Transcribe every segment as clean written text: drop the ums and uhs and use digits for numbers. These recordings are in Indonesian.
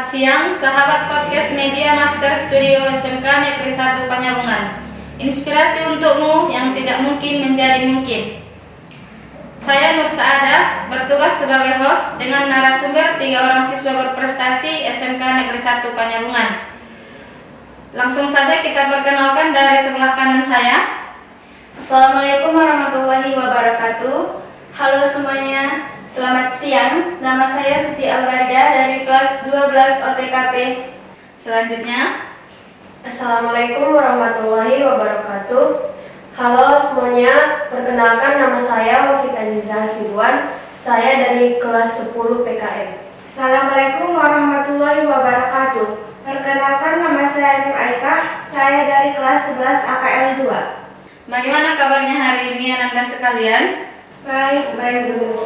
Selamat siang, sahabat podcast Media Master Studio SMK Negeri 1 Panyabungan. Inspirasi untukmu yang tidak mungkin menjadi mungkin. Saya Nur Saadah, bertugas sebagai host dengan narasumber 3 orang siswa berprestasi SMK Negeri 1 Panyabungan. Langsung saja kita perkenalkan dari sebelah kanan saya. Assalamualaikum warahmatullahi wabarakatuh. Halo semuanya, selamat siang. Nama saya Suci Albarda dari kelas 12 OTKP. Selanjutnya, Assalamualaikum warahmatullahi wabarakatuh. Halo semuanya, perkenalkan nama saya Wafik Aziza Hasibuan. Saya dari kelas 10 PKM. Assalamualaikum warahmatullahi wabarakatuh. Perkenalkan nama saya Nur Aika. Saya dari kelas 11 AKL 2. bagaimana kabarnya hari ini anak-anak sekalian? Baik Bu.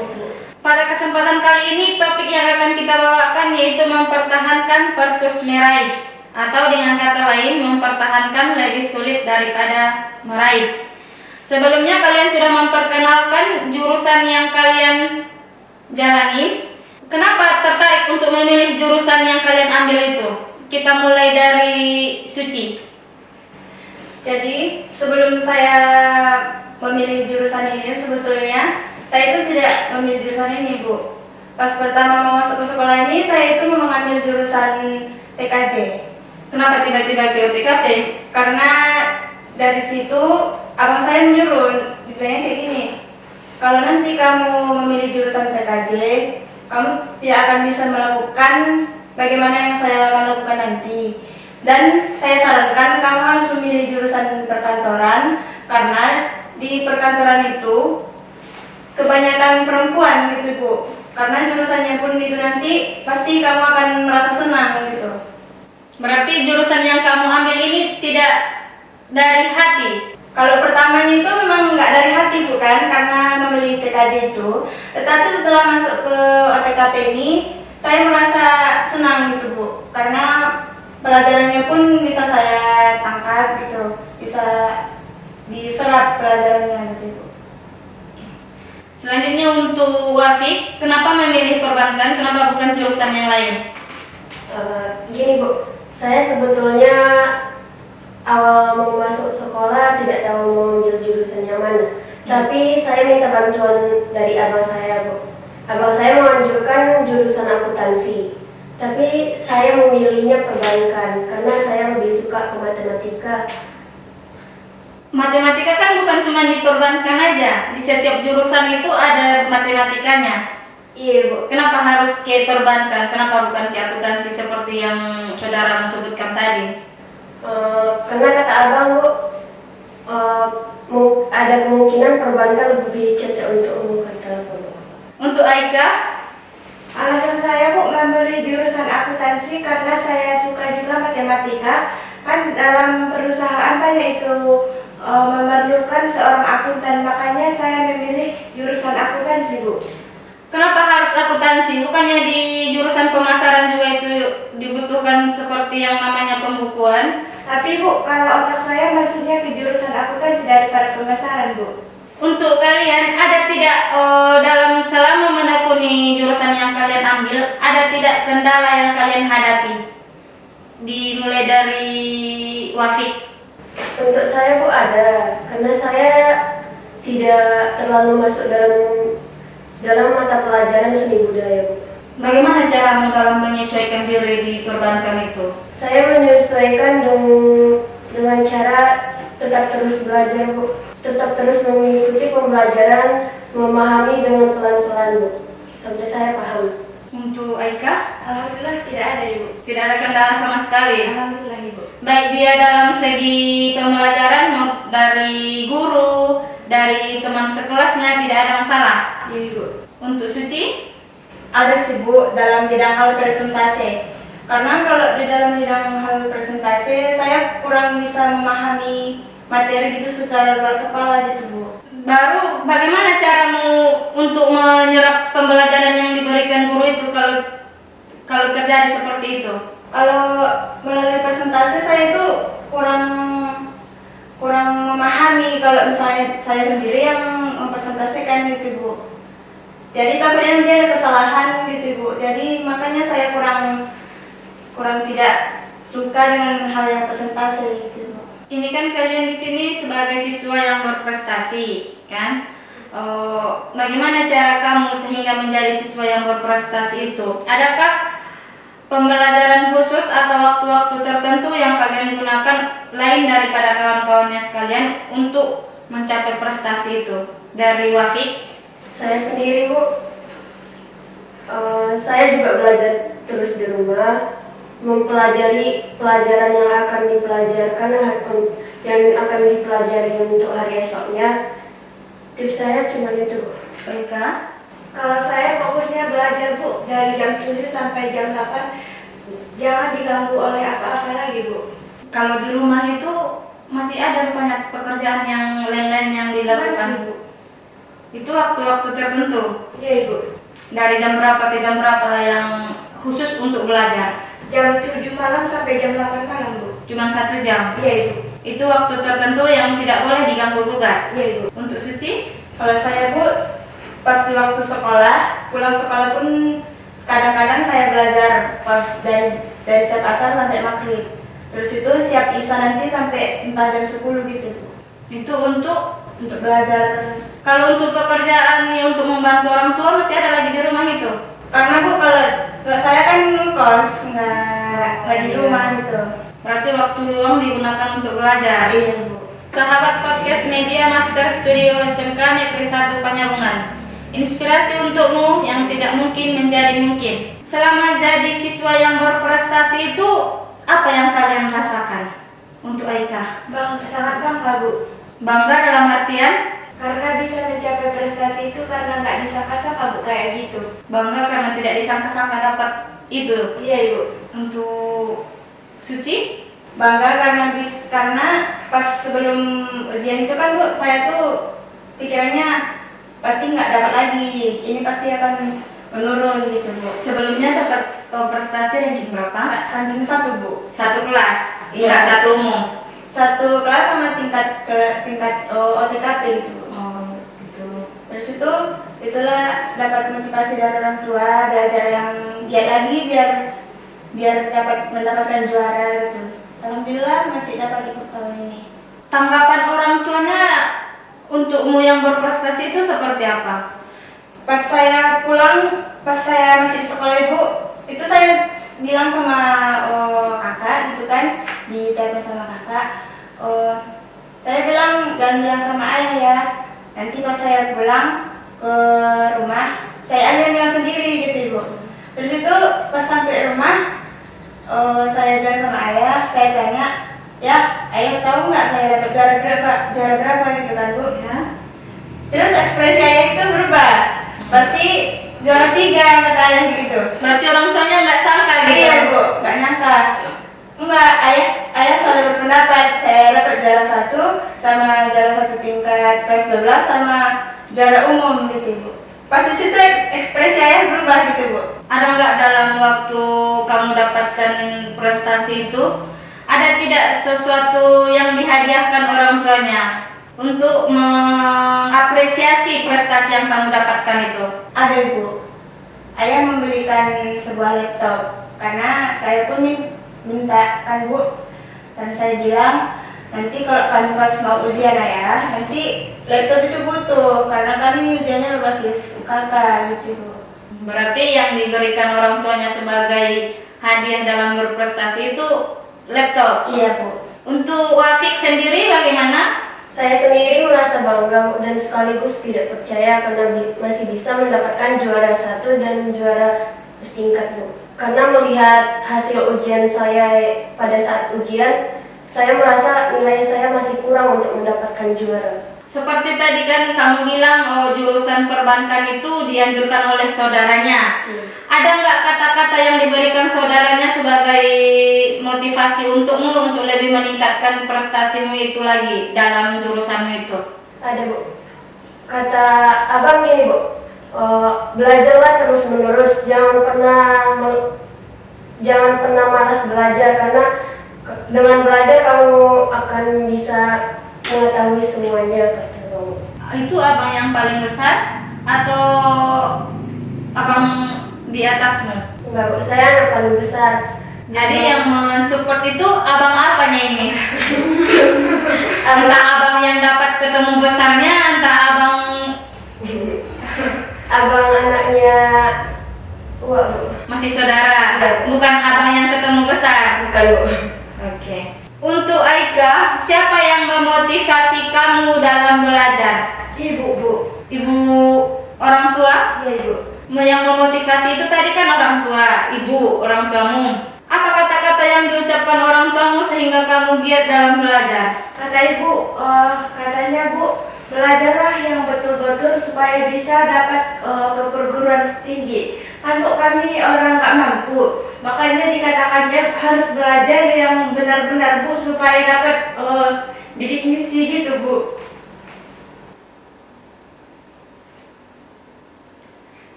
Pada kesempatan kali ini, topik yang akan kita bawakan yaitu mempertahankan versus meraih, atau dengan kata lain, mempertahankan lebih sulit daripada meraih. Sebelumnya kalian sudah memperkenalkan jurusan yang kalian jalani. Kenapa tertarik untuk memilih jurusan yang kalian ambil itu? Kita mulai dari Suci. Jadi sebelum saya memilih jurusan ini, sebetulnya saya itu tidak memilih jurusan ini Bu. Pas pertama mau masuk ke sekolah ini, saya itu mau mengambil jurusan TKJ. Kenapa tiba-tiba ke OTKP? Karena dari situ abang saya menyuruh, dibilangnya kayak gini, kalau nanti kamu memilih jurusan TKJ, kamu tidak akan bisa melakukan bagaimana yang saya akan lakukan nanti. Dan saya sarankan kamu harus memilih jurusan perkantoran, karena di perkantoran itu kebanyakan perempuan gitu Bu. Karena jurusannya pun itu nanti pasti kamu akan merasa senang gitu. Berarti jurusan yang kamu ambil ini tidak dari hati. Kalau pertamanya itu memang nggak dari hati Bu kan, karena memilih TKJ itu. Tetapi setelah masuk ke OTKP ini, saya merasa senang gitu Bu. Karena pelajarannya pun bisa saya tangkap gitu, bisa diserap pelajarannya gitu Bu. Selanjutnya untuk Wafik, kenapa memilih perbankan? Kenapa bukan jurusan yang lain? Gini Bu, saya sebetulnya awal mau masuk sekolah tidak tahu mau ambil jurusan yang mana. Tapi saya minta bantuan dari abang saya Bu. Abang saya menganjurkan jurusan akuntansi. Tapi saya memilihnya perbankan karena saya lebih suka ke matematika. Matematika kan bukan cuma di perbankan aja. Di setiap jurusan itu ada matematikanya. Iya Bu. Kenapa harus ke perbankan? Kenapa bukan ke akuntansi seperti yang saudara sebutkan tadi? Karena kata abang Bu, ada kemungkinan perbankan lebih cocok untuk mengangkat telepon. Untuk Aika, Alasan saya Bu membeli jurusan akuntansi karena saya suka juga matematika. Kan dalam perusahaan banyak itu memerlukan seorang akuntan, makanya saya memilih jurusan akuntansi Bu. kenapa harus akuntansi? Bukannya di jurusan pemasaran juga itu dibutuhkan seperti yang namanya pembukuan? Tapi Bu, kalau otak saya maksudnya ke jurusan akuntansi daripada pemasaran Bu. Untuk kalian, ada tidak dalam selama menekuni jurusan yang kalian ambil, ada tidak kendala yang kalian hadapi? Dimulai dari Wafik. Untuk saya Bu ada, karena saya tidak terlalu masuk dalam mata pelajaran seni budaya Bu. Bagaimana caramu dalam menyesuaikan diri di perbankan itu? Saya menyesuaikan dengan cara tetap terus belajar Bu, tetap terus mengikuti pembelajaran, memahami dengan pelan-pelan Bu, sampai saya paham. Untuk Aika, Alhamdulillah tidak ada Ibu. tidak ada kendala sama sekali. Alhamdulillah Ibu. Baik dia dalam segi pembelajaran, dari guru, dari teman sekelasnya, tidak ada masalah. Iya Ibu. Untuk Suci, Ada sih Bu dalam bidang hal presentasi. Karena kalau di dalam bidang hal presentasi saya kurang bisa memahami materi gitu secara luar kepala gitu Bu. baru bagaimana caramu untuk menyerap pembelajaran yang diberikan guru itu kalau terjadi seperti itu? Kalau melalui presentasi saya itu kurang memahami kalau misalnya saya sendiri yang mempresentasikan gitu Bu. Jadi takutnya nanti ada kesalahan gitu Bu. Jadi makanya saya kurang kurang tidak suka dengan hal yang persentase gitu Bu. Ini kan kalian di sini sebagai siswa yang berprestasi, kan? Bagaimana cara kamu sehingga menjadi siswa yang berprestasi itu? Adakah pembelajaran khusus atau waktu-waktu tertentu yang kalian gunakan lain daripada kawan-kawannya sekalian untuk mencapai prestasi itu? Dari Wafik? Saya sendiri Bu, saya juga belajar terus di rumah, mempelajari pelajaran yang akan dipelajari untuk hari esoknya. Tips saya cuma itu. Eka? Kalau saya fokusnya belajar Bu, dari jam 7 sampai jam 8 jangan diganggu oleh apa-apa lagi Bu. Kalau di rumah itu masih ada banyak pekerjaan yang lain-lain yang dilakukan? Masih, Bu. Itu waktu-waktu tertentu? Iya Ibu. Dari jam berapa ke jam berapa lah yang khusus untuk belajar? Jam 7 malam sampai jam 8 malam Bu. Cuma 1 jam? Iya Ibu. Itu waktu tertentu yang tidak boleh diganggu gugat? Iya Ibu. Untuk Suci? Kalau saya Bu, pas di waktu sekolah, pulang sekolah pun kadang-kadang saya belajar pas dari siap asar sampai maghrib. Terus itu siap isya nanti sampai entah jam 10 gitu Bu. Itu untuk Belajar. kalau untuk pekerjaan yang untuk membantu orang tua masih ada lagi di rumah itu? Karena Bu, kalau saya kan kos, nggak di rumah gitu. Berarti waktu luang digunakan untuk belajar? Iya Bu. Sahabat podcast Media Master Studio SMK Negeri 1 Panyabungan, inspirasi untukmu yang tidak mungkin menjadi mungkin. Selama jadi siswa yang berprestasi itu, apa yang kalian rasakan? Untuk Aika, Sangat bangga Bu. bangga dalam artian Karena bisa mencapai prestasi itu karena nggak disangka-sangka Bu kayak gitu. bangga karena tidak disangka-sangka dapat itu. Iya Ibu. Untuk Suci, Bangga karena pas sebelum ujian itu kan Bu, saya tuh pikirannya pasti nggak dapat lagi. Ini pasti akan menurun gitu Bu. sebelumnya dapat prestasi ranking berapa? Ranking 1 Bu. Satu kelas, Iya. enggak satu umum. Satu kelas sama tingkat OTKP gitu Bu. Oh, gitu. Terus itulah dapat motivasi dari orang tua, belajar yang giat lagi biar dapat mendapatkan juara gitu. Alhamdulillah masih dapat ikut tahun ini. Tanggapan orang tuanya untukmu yang berprestasi itu seperti apa? Pas saya pulang, pas saya masih di sekolah Ibu, itu saya bilang sama kakak gitu kan, di telepon sama kakak. Saya bilang jangan bilang sama ayah ya. Nanti pas saya pulang ke rumah, saya aja yang bilang sendiri gitu Ibu. Terus itu pas sampai rumah, saya bilang sama ayah, saya tanya, ya ayah tahu nggak saya dapat juara berapa gitu kan Bu? Ya. Terus ekspresi ayah itu berubah, pasti juara 3 kata ayah gitu. Berarti orang tuanya nggak sangka gitu? Iya Bu, nggak nyangka. Enggak, ayah selalu berpendapat saya dapat juara 1 sama juara 1 tingkat kelas 12 sama juara umum gitu Bu. Pas di situ ekspresi ayah berubah gitu Bu. Ada nggak dalam waktu kamu dapatkan prestasi itu, ada tidak sesuatu yang dihadiahkan orang tuanya untuk mengapresiasi prestasi yang kamu dapatkan itu? Ada Bu. Ayah membelikan sebuah laptop karena saya pun minta kan Bu. Dan saya bilang nanti kalau kamu pas mau ujian ayah, nanti laptop itu butuh karena kami ujiannya berbasis UKK gitu Bu. Berarti yang diberikan orang tuanya sebagai hadiah dalam berprestasi itu laptop. Iya Bu. Untuk Wafik sendiri bagaimana? Saya sendiri merasa bangga dan sekaligus tidak percaya karena masih bisa mendapatkan juara 1 dan juara bertingkat Bu. Karena melihat hasil ujian saya pada saat ujian, saya merasa nilai saya masih kurang untuk mendapatkan juara. Seperti tadi kan kamu bilang jurusan perbankan itu dianjurkan oleh saudaranya. Ada nggak kata-kata yang diberikan saudaranya sebagai motivasi untukmu untuk lebih meningkatkan prestasimu itu lagi dalam jurusanmu itu? Ada Bu. Kata abang gini Bu, belajarlah terus menerus, jangan pernah malas belajar karena dengan belajar kamu akan bisa mengetahui semuanya kata abang. Itu abang yang paling besar atau abang di atasmu? Enggak Bu, saya anak paling besar. Jadi yang mensupport itu abang apanya ini? Entah abang yang dapat ketemu besarnya, entah abang anaknya Wah, Bu. masih saudara, bukan abang yang ketemu besar. Bukan, Bu. Oke. Untuk Aika, siapa yang memotivasi kamu dalam belajar? Ibu, Bu. Ibu, orang tua? Iya, Ibu. Yang memotivasi itu tadi kan orang tua, ibu, orang tuamu. Apa kata-kata yang diucapkan orang tuamu sehingga kamu giat dalam belajar? Kata ibu, katanya Bu, belajarlah yang betul-betul supaya bisa dapat ke perguruan tinggi. Kan Bu, kami orang nggak mampu, makanya dikatakannya harus belajar yang benar-benar Bu supaya dapat bidik misi gitu Bu.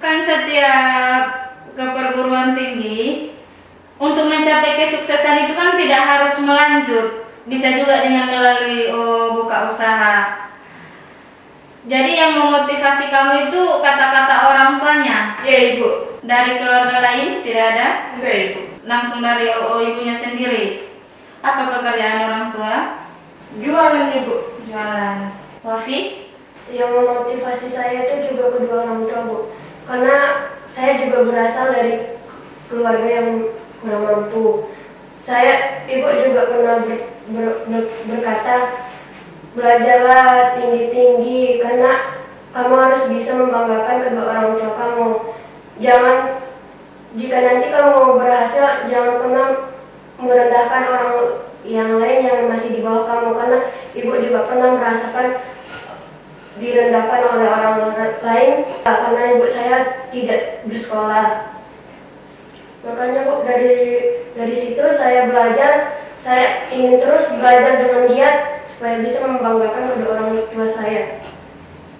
Kan setiap ke perguruan tinggi, untuk mencapai kesuksesan itu kan tidak harus melanjut, bisa juga dengan melalui buka usaha. Jadi yang memotivasi kamu itu kata-kata orang tuanya. Iya Ibu. Dari keluarga lain tidak ada? Enggak Ibu. Langsung dari ibunya sendiri. Apa pekerjaan orang tua? Jualan Ibu. Jualan. Wafi? Yang memotivasi saya itu juga kedua orang tua, Bu. Karena saya juga berasal dari keluarga yang kurang mampu. Ibu juga pernah berkata, belajarlah tinggi-tinggi karena kamu harus bisa membanggakan kedua orang tua kamu. Jika nanti kamu berhasil, jangan pernah merendahkan orang yang lain yang masih di bawah kamu, karena ibu juga pernah merasakan direndahkan oleh orang lain karena ibu saya tidak bersekolah. Makanya Bu, dari situ saya belajar, saya ingin terus belajar dengan giat supaya bisa membanggakan kedua orang tua saya.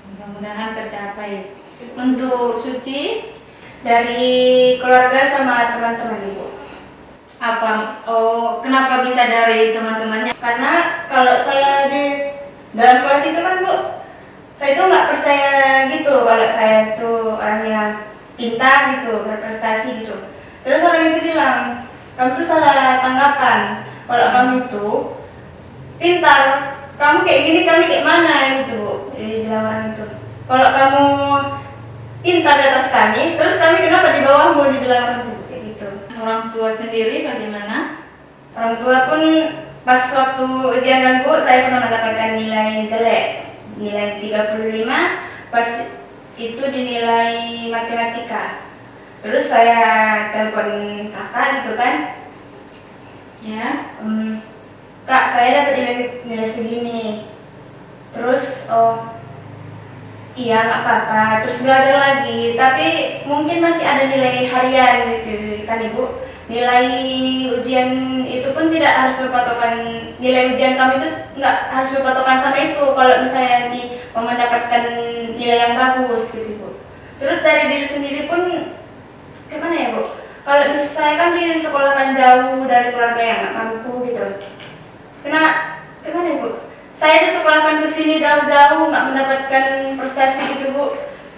Mudah-mudahan tercapai. Untuk Suci, Dari keluarga sama teman-teman Ibu. kenapa bisa dari teman-temannya? Karena kalau saya di dalam kelas itu kan Bu, saya itu nggak percaya gitu kalau saya itu orang yang pintar gitu, berprestasi gitu. Terus orang itu bilang, kamu tuh salah tanggapan. Kalau kamu itu pintar, kamu kayak gini, kami kayak mana gitu Bu. Jadi bilang orang itu, kalau kamu pintar di atas kami, terus kami kenapa di bawahmu, dibilang orang itu kayak gitu. Orang tua sendiri bagaimana? Orang tua pun pas waktu ujian kan Bu, saya pernah mendapatkan nilai jelek, nilai 35, pas itu dinilai matematika. Terus saya telepon kakak gitu kan, Ya. Kak, saya dapat nilai segini. Terus iya nggak apa-apa, terus belajar lagi, tapi mungkin masih ada nilai harian gitu kan Ibu. Nilai ujian itu pun tidak harus berpatokan, nilai ujian kami itu nggak harus berpatokan sama itu kalau misalnya nanti mau mendapatkan nilai yang bagus gitu Bu. Terus dari diri sendiri pun gimana ya Bu? Kalau misalnya saya kan di sekolah kan jauh dari keluarga yang nggak mampu gitu. Gimana ya Bu? Saya disekolahkan ke sini jauh-jauh nggak mendapatkan prestasi gitu Bu.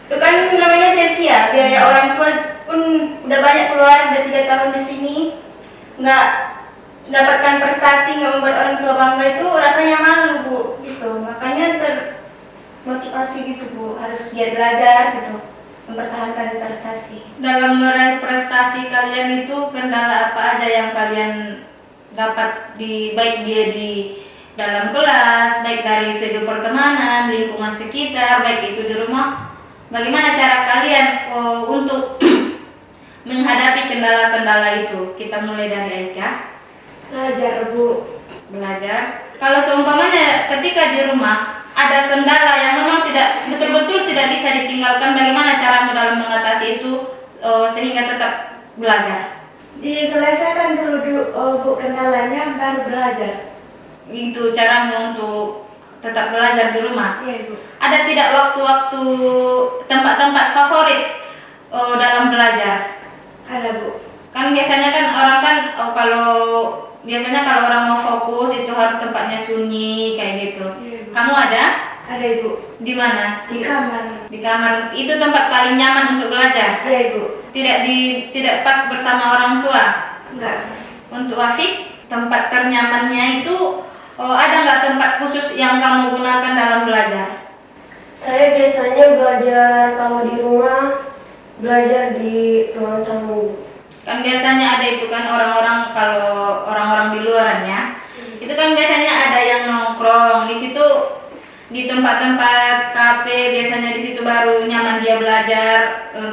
Itu kan namanya sia-sia. Biaya orang tua pun udah banyak keluar, udah 3 tahun di sini nggak mendapatkan prestasi, nggak membuat orang tua bangga, itu rasanya malu Bu. Gitu. Makanya termotivasi gitu Bu, harus giat belajar gitu, mempertahankan prestasi. Dalam meraih prestasi kalian itu kendala apa aja yang kalian dapat baik dia di dalam kelas, baik dari segi pertemanan, lingkungan sekitar, baik itu di rumah. Bagaimana cara kalian untuk menghadapi kendala-kendala itu? Kita mulai dari Aika. Belajar Bu. Belajar. Kalau seumpamanya ketika di rumah ada kendala yang memang tidak betul-betul tidak bisa ditinggalkan, bagaimana caramu dalam mengatasi itu sehingga tetap belajar? Diselesaikan dulu Bu kendalanya, baru belajar. Itu caramu untuk tetap belajar di rumah. Iya Bu. Ada tidak waktu-waktu tempat-tempat favorit dalam belajar? Ada Bu. Kan biasanya kan orang kan kalau orang mau fokus itu harus tempatnya sunyi kayak gitu. Iya, Bu. Kamu ada? Ada Ibu. Di mana? Di kamar. Di kamar. Itu tempat paling nyaman untuk belajar. Iya Ibu. Tidak pas bersama orang tua. Enggak. Untuk Wafik, tempat ternyamannya itu ada nggak tempat khusus yang kamu gunakan dalam belajar? Saya biasanya belajar kalau di rumah, belajar di ruang tamu. Kan biasanya ada itu kan orang-orang, kalau orang-orang di luarannya itu kan biasanya ada yang nongkrong di situ, di tempat-tempat kafe, biasanya di situ baru nyaman dia belajar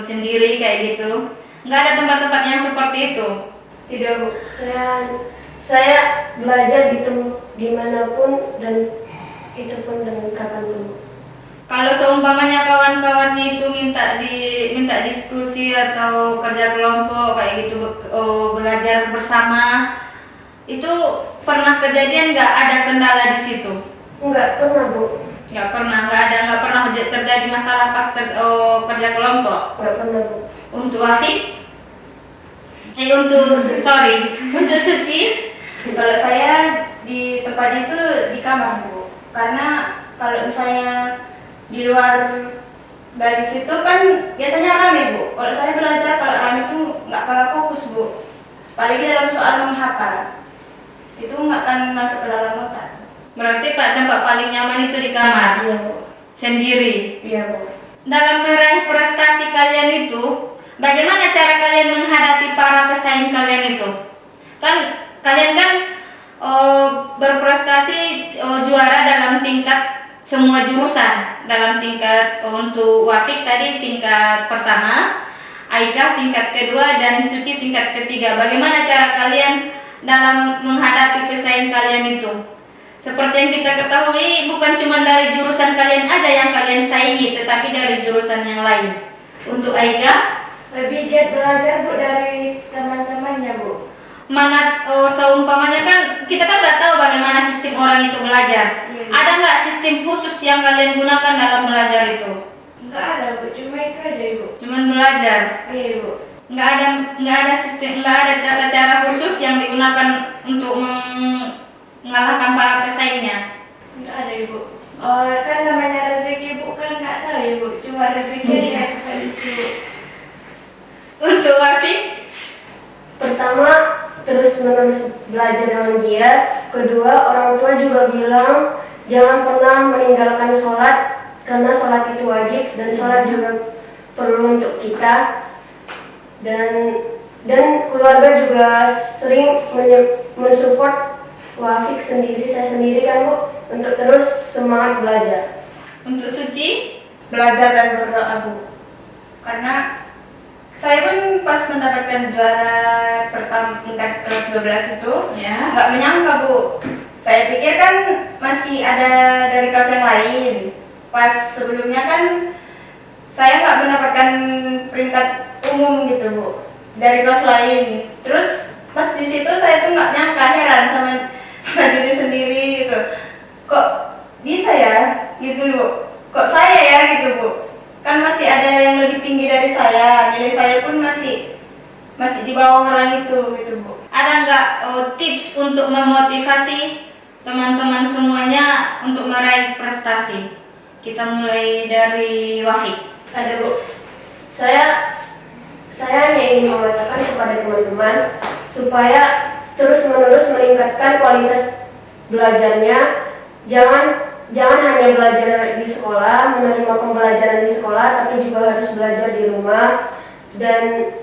sendiri kayak gitu. Nggak ada tempat-tempat yang seperti itu. Tidak Bu, saya belajar dimanapun dan itu pun dengan kapanpun. Kalau seumpamanya kawan-kawannya itu minta diskusi atau kerja kelompok kayak gitu, belajar bersama, itu pernah kejadian nggak ada kendala di situ? Enggak pernah Bu, Nggak pernah terjadi masalah pas kerja kelompok. enggak pernah Bu. Untuk Wafik, untuk Suci, Kalau saya di tempatnya itu di kamar Bu, karena kalau misalnya di luar dari situ kan biasanya rame Bu. Kalau saya belajar kalau rame itu nggak kalah fokus Bu, apalagi dalam soal menghafal itu nggak akan masuk ke dalam otak. berarti Pak tempat paling nyaman itu di kamar Iya Bu. sendiri. Iya Bu. Dalam meraih prestasi kalian itu, bagaimana cara kalian menghadapi para pesaing kalian itu? Kan kalian kan berprestasi juara dalam tingkat semua jurusan. Dalam tingkat untuk Wafik tadi tingkat pertama, Aika tingkat kedua, dan Suci tingkat ketiga. Bagaimana cara kalian dalam menghadapi pesaing kalian itu? Seperti yang kita ketahui, bukan cuma dari jurusan kalian aja yang kalian saingi, tetapi dari jurusan yang lain. Untuk Aika, Lebih giat belajar Bu dari teman-temannya Bu. seumpamanya kan kita kan nggak tahu bagaimana sistem orang itu belajar. Iya. Ada nggak sistem khusus yang kalian gunakan dalam belajar itu? Enggak ada Bu, cuma itu aja Bu. Cuman belajar. Iya Bu. Nggak ada sistem, nggak ada tata cara khusus yang digunakan untuk mengalahkan para pesaingnya. Enggak ada Ibu. Oh, kan namanya rezeki Bu, kan nggak tahu Ibu, cuma rezeki aja bukan itu. Untuk Wafik, Pertama, terus-menerus belajar dengan giat. Kedua, orang tua juga bilang jangan pernah meninggalkan sholat karena sholat itu wajib dan sholat juga perlu untuk kita. Dan keluarga juga sering mensupport Wafik sendiri, saya sendiri kan Bu, untuk terus semangat belajar. untuk Suci, Belajar dan berdoa Bu. Karena saya pun pas mendapatkan juara pertama tingkat kelas 12 itu ya. nggak menyangka Bu. Saya pikir kan masih ada dari kelas yang lain. Pas sebelumnya kan saya nggak mendapatkan peringkat umum gitu Bu dari kelas lain. Terus pas di situ saya tuh nggak nyangka, heran sama diri sendiri gitu. Kok bisa ya gitu Bu? Kok saya ya gitu Bu? Kan masih ada yang lebih tinggi dari saya, nilai saya pun masih di bawah orang itu gitu Bu. Ada nggak tips untuk memotivasi teman-teman semuanya untuk meraih prestasi? Kita mulai dari Wafik. Ada Bu, saya hanya ingin mengatakan kepada teman-teman supaya terus-menerus meningkatkan kualitas belajarnya. Jangan hanya belajar di sekolah, menerima pembelajaran di sekolah, tapi juga harus belajar di rumah dan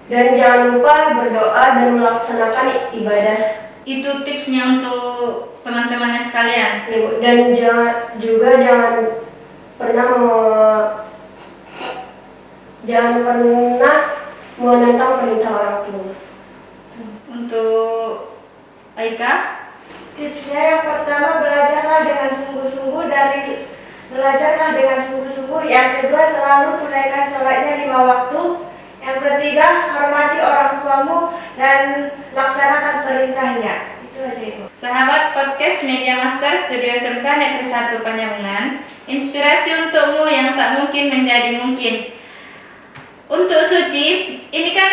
jangan lupa berdoa dan melaksanakan ibadah. Itu tipsnya untuk teman-temannya sekalian. Ibu. Dan jangan pernah menentang perintah orang tua. Untuk Aika, Tipsnya yang pertama, belajarlah dengan sungguh-sungguh. Yang kedua, selalu tunaikan sholatnya 5 waktu. Yang ketiga, hormati orang tuamu dan laksanakan perintahnya. Itu aja Ibu. sahabat podcast Media Master Studio Serta Negeri 1 Panyamungan, inspirasi untukmu yang tak mungkin menjadi mungkin. Untuk Suci, ini kan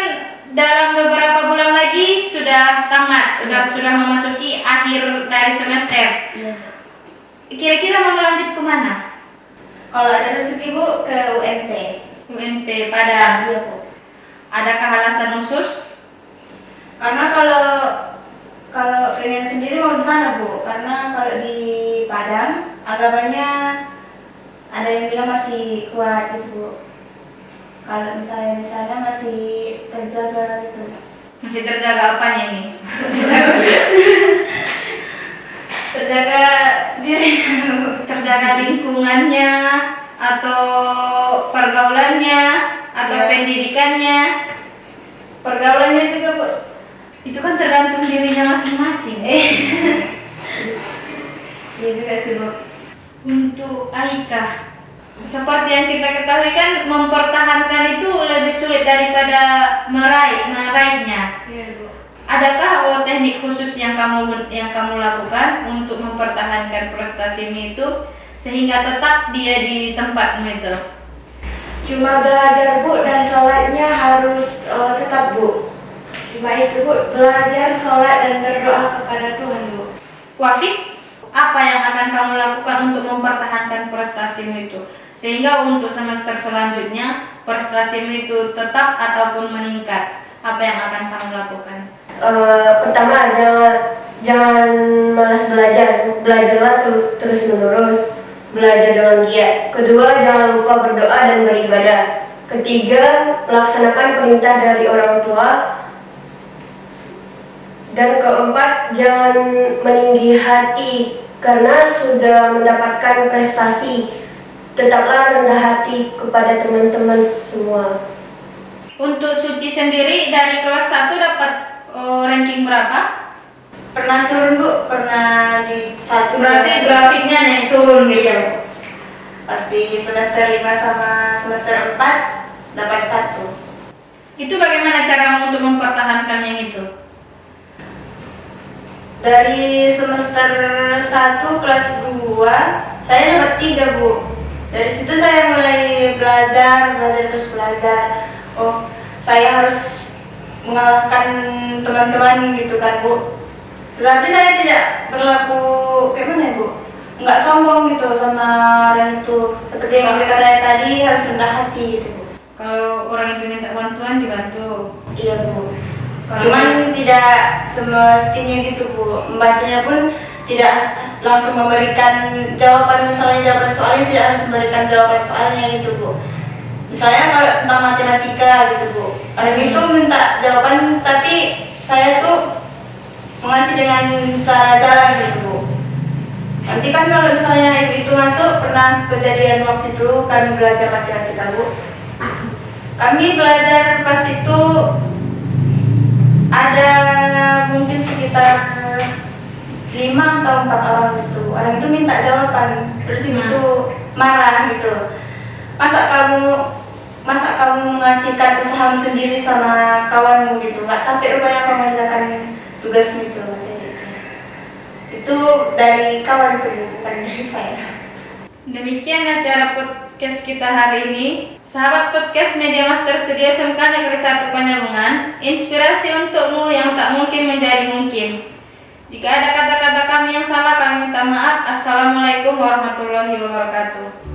dalam beberapa bulan lagi sudah tamat, sudah memasuki akhir dari semester. Iya. Kira-kira mau lanjut kemana? Kalau ada rezeki Bu, ke UNT. UNT Padang. Iya Bu. Adakah alasan khusus? Karena kalau pengen sendiri mau di sana Bu, karena kalau di Padang agamanya ada yang bilang masih kuat gitu Bu. Kalau misalnya di sana masih terjaga gitu. Masih terjaga apanya ini? Terjaga diri. Terjaga lingkungannya, atau pergaulannya, atau Ya. pendidikannya. Pergaulannya juga Bu. Itu kan tergantung dirinya masing-masing. Iya juga sih Bu. Untuk Aika, seperti yang kita ketahui kan mempertahankan itu lebih sulit daripada meraihnya. Iya Bu. Adakah teknik khusus yang kamu lakukan untuk mempertahankan prestasimu itu sehingga tetap dia di tempatmu itu? Cuma belajar Bu, dan sholatnya harus tetap Bu. Cuma itu Bu, belajar, sholat, dan berdoa kepada Tuhan Bu. Wafik, apa yang akan kamu lakukan untuk mempertahankan prestasimu itu sehingga untuk semester selanjutnya prestasimu itu tetap ataupun meningkat? Apa yang akan kamu lakukan? Pertama, jangan malas belajar, belajarlah terus menerus, belajar dengan giat. Kedua, jangan lupa berdoa dan beribadah. Ketiga, melaksanakan perintah dari orang tua. Dan keempat, jangan meninggi hati karena sudah mendapatkan prestasi. Tetaplah rendah hati kepada teman-teman semua. Untuk Suci sendiri dari kelas 1 dapat ranking berapa? Pernah turun Bu, pernah di 1. Berarti grafiknya naik turun gitu. Pasti semester 5 sama semester 4 dapat 1. Itu bagaimana caramu untuk mempertahankan yang itu? Dari semester 1 kelas 2 saya dapat 3 Bu. Dari situ saya mulai belajar terus belajar. Oh, saya harus mengalahkan teman-teman gitu kan Bu. Tapi saya tidak berlaku kayak mana ya Bu? Nggak sombong gitu sama orang itu. Seperti yang dikatakan tadi, harus rendah hati gitu Bu. Kalau orang itu minta bantuan dibantu. Iya Bu. Kalau Cuman tidak semestinya gitu Bu. Membantunya pun tidak langsung memberikan jawaban, misalnya jawaban soalnya tidak harus memberikan jawaban soalnya gitu Bu. Misalnya kalau tentang matematika gitu Bu, orang itu minta jawaban tapi saya tuh mengasih dengan cara jalan gitu Bu. Nanti kan kalau misalnya ibu itu masuk, pernah kejadian waktu itu kami belajar matematika Bu. Kami belajar pas itu ada mungkin sekitar 5 atau 4 orang gitu. Orang itu minta jawaban, terus ibu itu marah gitu. Masa kamu mengasihkan usahamu sendiri sama kawanmu gitu, nggak capek rupanya kamu mengerjakan tugas gitu. Itu dari kawan itu bukan dari saya. demikian acara podcast kita hari ini. Sahabat podcast Media Master Studio SMK Negeri 1 Panjabungan, inspirasi untukmu yang tak mungkin menjadi mungkin. Jika ada kata-kata kami yang salah, kami minta maaf. Assalamualaikum warahmatullahi wabarakatuh.